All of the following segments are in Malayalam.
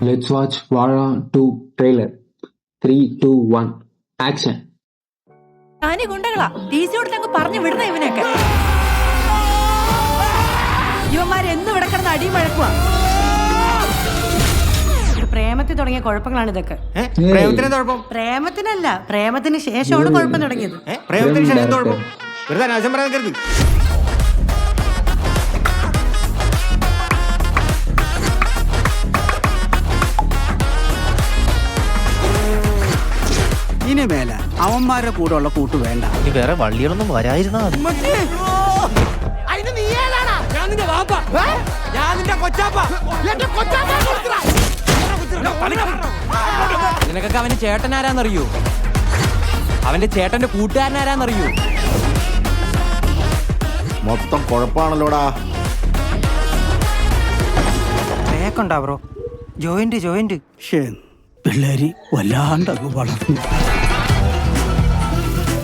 Let's watch Vara 2 trailer. 3, 2, 1, action. ഞാനീ ഗുണ്ടകളാ ഡിസിയോട് അങ്ങ് പറഞ്ഞു വിടുന്ന ഇവനെയൊക്കെ. ഇവന്മാരെന്നും ഇവിടെ കിടന്ന് അടിയും വഴക്കുവാ. പ്രേമത്തിൽ തുടങ്ങിയ കുഴപ്പങ്ങളാണ് ഇതൊക്കെ. പ്രേമത്തിനല്ല, പ്രേമത്തിന് ശേഷമാണ് കുഴപ്പം തുടങ്ങിയത്. പ്രേമത്തിന് ശേഷം കുഴപ്പം വെറുതെ നാശം പറയാൻ കരുതി. ഇനി മേല അവന്മാരുടെ കൂടെ ഉള്ള കൂട്ട് വേണ്ട. വേറെ വള്ളികളൊന്നും വരായിരുന്നാ നിനക്കൊക്കെ അവന്റെ ചേട്ടൻ ആരാന്നറിയോ? അവന്റെ ചേട്ടന്റെ കൂട്ടുകാരനാരാന്നറിയോ? മൊത്തം കുഴപ്പാണല്ലോടാ. കേക്കണ്ടാ ബ്രോ, ജോയിന്റ് പിള്ളേരി വല്ലാണ്ടങ്ങ് വളർന്നു.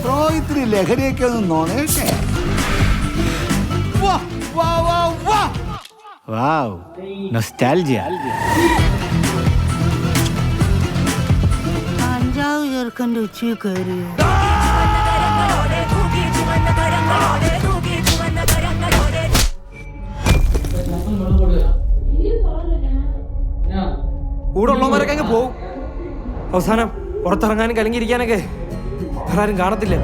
ബ്രോ ഇത്തിരി ലഹരിയൊക്കെ ഒന്ന് നോണേട്ടെ. വാവ്, നൊസ്റ്റാൾജിയ. അഞ്ചാവ് ചെറുക്കൻ്റെ ഉച്ച കയറി കൂടെ ഉള്ളവരൊക്കെ അങ്ങ് പോവും. അവസാനം പുറത്തിറങ്ങാനും കലങ്ങിയിരിക്കാനൊക്കെ ആരും കാണത്തില്ല.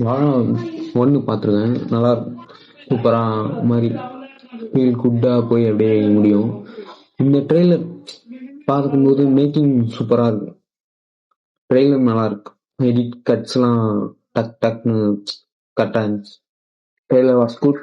வாழை 1 பார்த்துருக்கேன், நல்லா இருக்கும், சூப்பராக மாதிரி ஃபீல் குட்டாக போய் அப்படியே முடியும். இந்த ட்ரெய்லர் பார்க்கும்போது மேக்கிங் சூப்பராக இருக்கு, ட்ரெய்லர் நல்லா இருக்கு, எடிட் கட்ஸ்லாம் டக் டக்னு கட் ஆச்சு. Trailer was good.